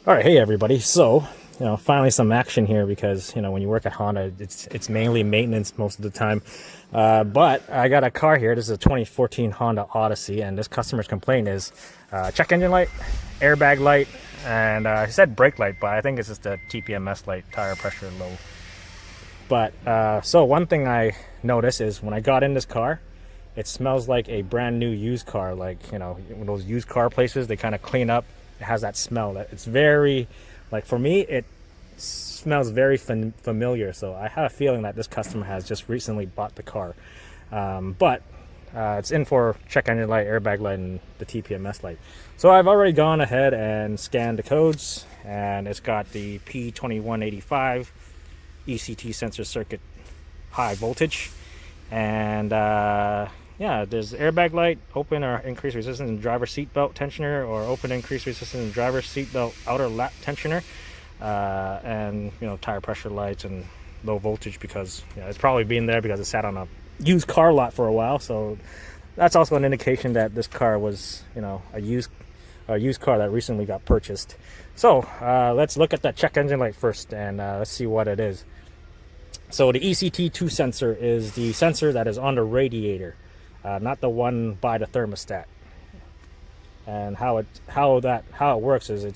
All right, hey everybody. So, finally some action here because when you work at Honda, it's mainly maintenance most of the time. But I got a car here. This is a 2014 Honda Odyssey, and this customer's complaint is check engine light, airbag light, and he said brake light, but I think it's just a TPMS light, tire pressure low. But so one thing I noticed is when I got in this car, it smells like a brand new used car. Like those used car places, they kind of clean up. It has that smell. That it's very, like for me, it smells very familiar. So I have a feeling that this customer has just recently bought the car. But it's in for check engine light, airbag light, and the TPMS light. So I've already gone ahead and scanned the codes, and it's got the P2185 ECT sensor circuit high voltage, and yeah, there's airbag light, open or increased resistance in driver seat belt tensioner, or open increased resistance in driver seat belt outer lap tensioner, and tire pressure lights and low voltage because it's probably been there because it sat on a used car lot for a while. So that's also an indication that this car was a used car that recently got purchased. So let's look at that check engine light first, and let's see what it is. So the ECT2 sensor is the sensor that is on the radiator, not the one by the thermostat. And how it works is it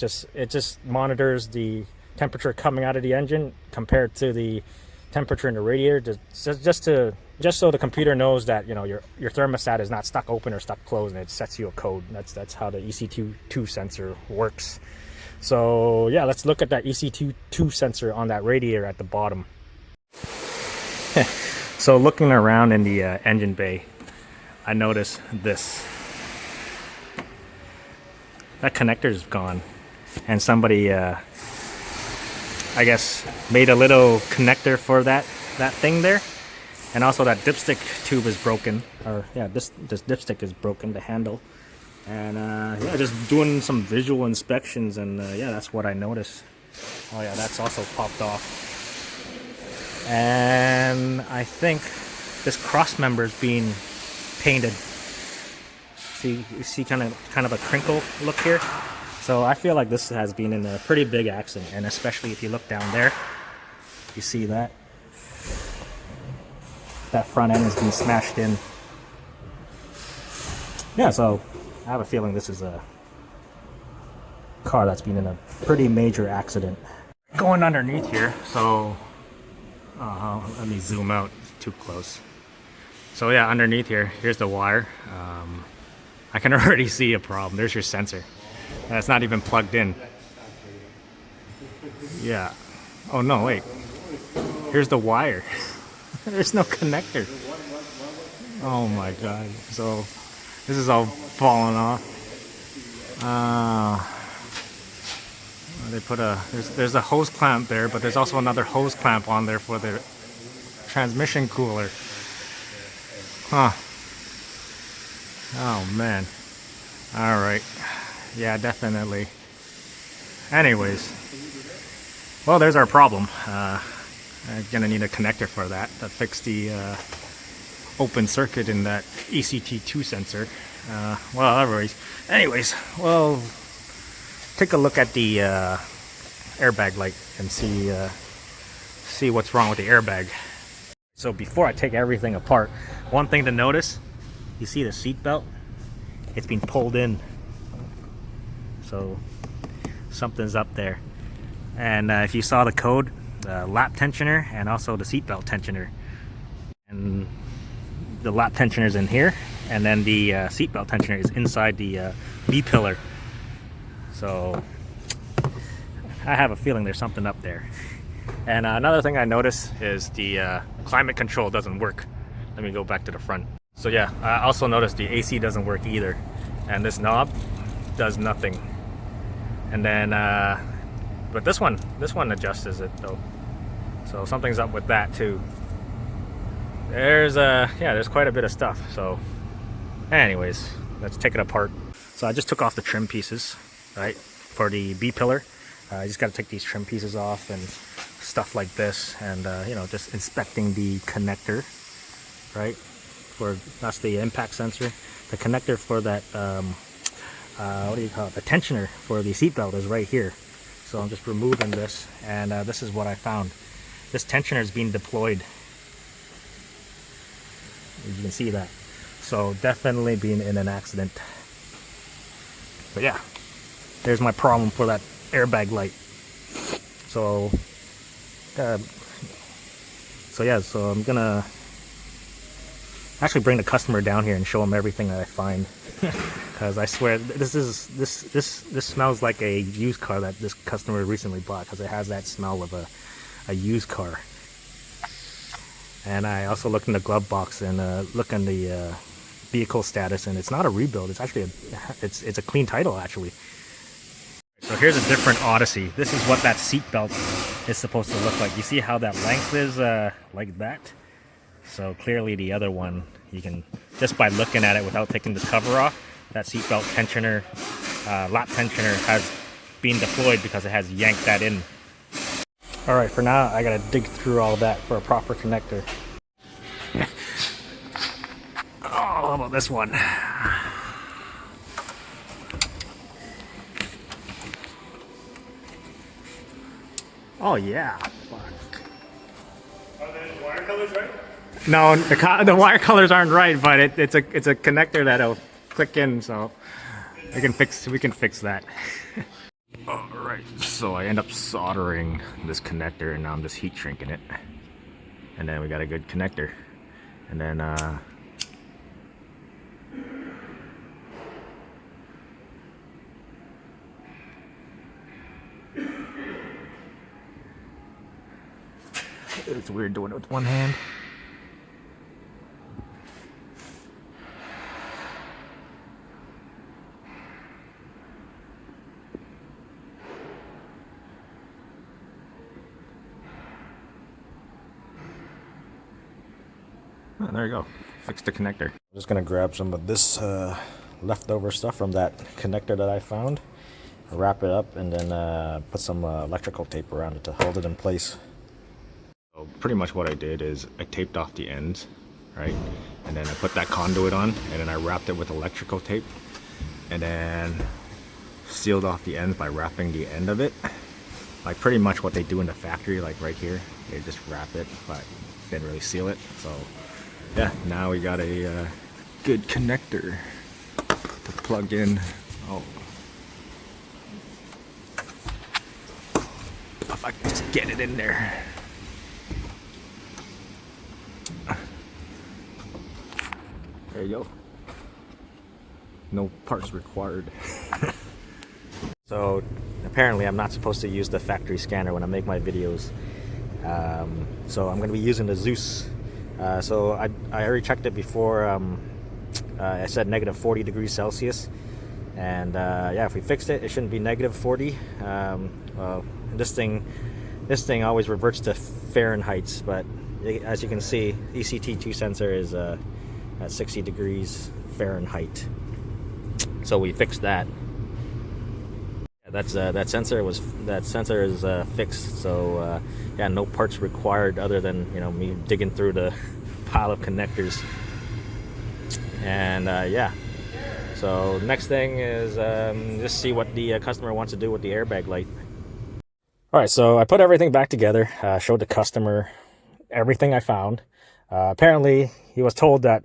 just monitors the temperature coming out of the engine compared to the temperature in the radiator, just so the computer knows that your thermostat is not stuck open or stuck closed, and it sets you a code. That's how the ECT2 sensor works. So yeah, let's look at that ECT2 sensor on that radiator at the bottom. So looking around in the engine bay, I noticed this. That connector's gone, and somebody, I guess, made a little connector for that thing there. And also that dipstick tube is broken, or yeah, this dipstick is broken, the handle. And yeah, just doing some visual inspections, and yeah, that's what I noticed. Oh yeah, that's also popped off. And I think this cross member is being painted. See, you see kind of a crinkle look here. So I feel like this has been in a pretty big accident, and especially if you look down there, you see that front end has been smashed in. Yeah, so I have a feeling this is a car that's been in a pretty major accident. Going underneath here, so let me zoom out, it's too close. So yeah, underneath here, here's the wire. I can already see a problem. There's your sensor. That's not even plugged in. Yeah. Oh no, wait. Here's the wire. There's no connector. Oh my god. So this is all falling off. They put there's a hose clamp there, but there's also another hose clamp on there for the transmission cooler. Huh. Oh man. All right. Yeah, definitely. Anyways, well, there's our problem. I'm gonna need a connector for that to fix the open circuit in that ECT2 sensor. Well, anyways, well, take a look at the airbag light and see what's wrong with the airbag. So before I take everything apart, one thing to notice, you see the seat belt? It's been pulled in. So something's up there. And if you saw the code, lap tensioner and also the seatbelt tensioner. And the lap tensioner is in here, and then the seatbelt tensioner is inside the B pillar. So I have a feeling there's something up there. And another thing I noticed is the climate control doesn't work. Let me go back to the front. So yeah, I also noticed the AC doesn't work either, and this knob does nothing. And then but this one adjusts it though, so something's up with that too. There's quite a bit of stuff. So anyways, let's take it apart. So I just took off the trim pieces, right, for the B pillar. I just got to take these trim pieces off and stuff like this, and just inspecting the connector, right, that's the impact sensor. The connector for that what do you call it, the tensioner for the seatbelt is right here. So I'm just removing this, and this is what I found. This tensioner is being deployed. You can see that. So definitely being in an accident. But yeah, there's my problem for that airbag light. So so I'm gonna actually bring the customer down here and show him everything that I find. Because I swear this smells like a used car that this customer recently bought, because it has that smell of a used car. And I also looked in the glove box and look in the vehicle status, and it's not a rebuild. It's actually it's a clean title actually. So here's a different Odyssey. This is what that seat belt is supposed to look like. You see how that length is like that? So clearly the other one, you can, just by looking at it without taking this cover off, that seat belt tensioner, lap tensioner has been deployed because it has yanked that in. All right, for now, I gotta dig through all that for a proper connector. Oh, how about this one? Oh yeah. Fuck. Are the wire colors right? No, the wire colors aren't right, but it's a connector that'll click in, so we can fix that. All right, so I end up soldering this connector, and now I'm just heat shrinking it, and then we got a good connector, and then it's weird doing it with one hand. Oh, there you go. Fix the connector. I'm just gonna grab some of this leftover stuff from that connector that I found, wrap it up, and then put some electrical tape around it to hold it in place. So pretty much what I did is I taped off the ends, right? And then I put that conduit on, and then I wrapped it with electrical tape, and then sealed off the ends by wrapping the end of it. Like pretty much what they do in the factory, like right here. They just wrap it, but didn't really seal it. So yeah, now we got a good connector to plug in. Oh, if I can just get it in there. There you go. No parts required. So apparently I'm not supposed to use the factory scanner when I make my videos. So I'm going to be using the Zeus. So I already checked it before. I said negative 40 degrees Celsius. And yeah, if we fixed it, it shouldn't be negative 40. Well, this thing always reverts to Fahrenheit, but as you can see, ECT2 sensor is at 60 degrees Fahrenheit. So we fixed that. That sensor is fixed. So yeah, no parts required other than, you know, me digging through the pile of connectors. And yeah. So next thing is just see what the customer wants to do with the airbag light. All right, so I put everything back together, showed the customer everything I found. Apparently, he was told that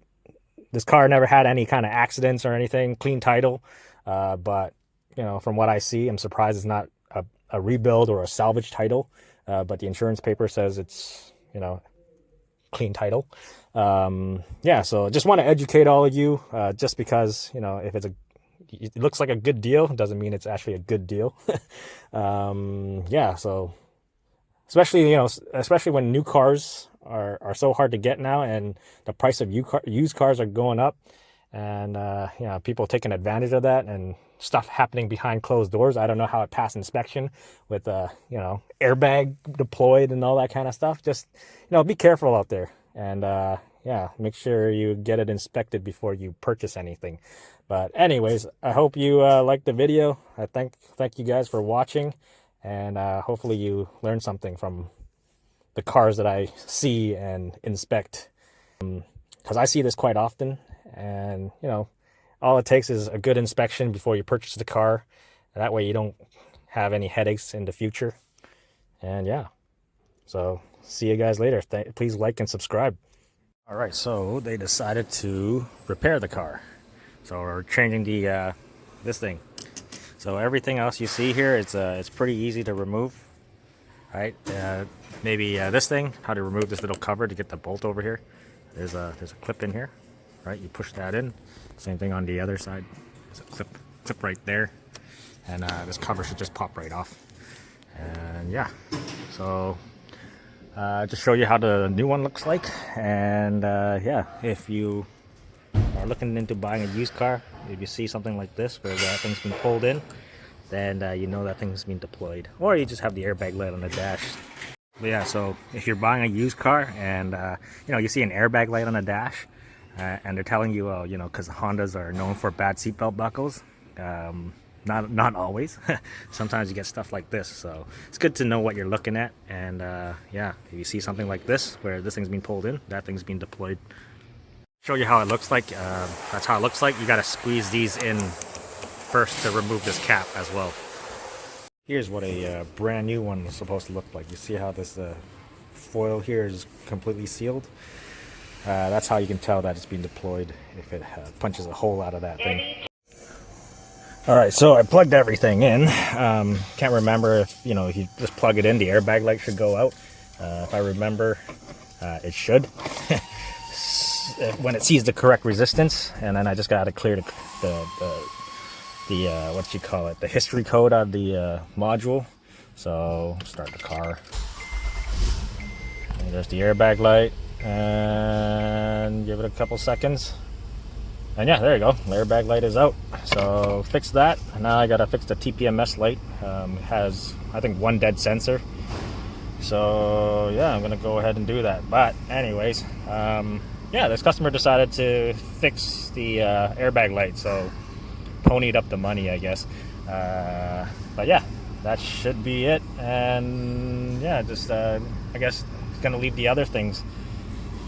this car never had any kind of accidents or anything, clean title. But, you know, from what I see, I'm surprised it's not a rebuild or a salvage title. But the insurance paper says it's, you know, clean title. Yeah, so just want to educate all of you, just because, you know, if it looks like a good deal, doesn't mean it's actually a good deal. Yeah, so especially when new cars are so hard to get now, and the price of used cars are going up, and you know, people taking advantage of that and stuff happening behind closed doors. I don't know how it passed inspection with you know, airbag deployed and all that kind of stuff. Just, you know, be careful out there, and yeah, make sure you get it inspected before you purchase anything. But anyways, I hope you liked the video. I thank you guys for watching, and hopefully you learned something from the cars that I see and inspect, because I see this quite often. And, you know, all it takes is a good inspection before you purchase the car. That way you don't have any headaches in the future. And yeah, so see you guys later. Please like and subscribe. All right, so they decided to repair the car. So we're changing the this thing. So everything else you see here, it's pretty easy to remove. Right? Maybe this thing, how to remove this little cover to get the bolt over here. There's a clip in here, right? You push that in. Same thing on the other side. There's a clip right there, and this cover should just pop right off. And yeah, so just show you how the new one looks like. And yeah, if you are looking into buying a used car, if you see something like this where that thing's been pulled in, then you know that thing's been deployed, or you just have the airbag light on the dash. But yeah, so if you're buying a used car and you know, you see an airbag light on the dash, and they're telling you, you know, because Hondas are known for bad seatbelt buckles. Not always. Sometimes you get stuff like this, so it's good to know what you're looking at. And yeah, if you see something like this where this thing's been pulled in, that thing's been deployed. Show you how it looks like. That's how it looks like. You got to squeeze these in first to remove this cap as well. Here's what a brand new one is supposed to look like. You see how this foil here is completely sealed? That's how you can tell that it's been deployed, if it punches a hole out of that thing. Alright, so I plugged everything in. Can't remember if, you know, if you just plug it in, the airbag light should go out. If I remember, it should. When it sees the correct resistance, and then I just got to clear the what you call it, the history code of the module. So start the car. And there's the airbag light, and give it a couple seconds. And yeah, there you go. The airbag light is out. So fix that. And now I gotta fix the TPMS light. It has, I think, one dead sensor. So yeah, I'm gonna go ahead and do that. But anyways, yeah, this customer decided to fix the airbag light, so ponied up the money, I guess. But yeah, that should be it. And yeah, just I guess gonna leave the other things.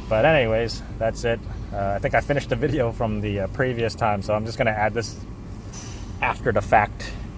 But anyways, that's it. I think I finished the video from the previous time, so I'm just gonna add this after the fact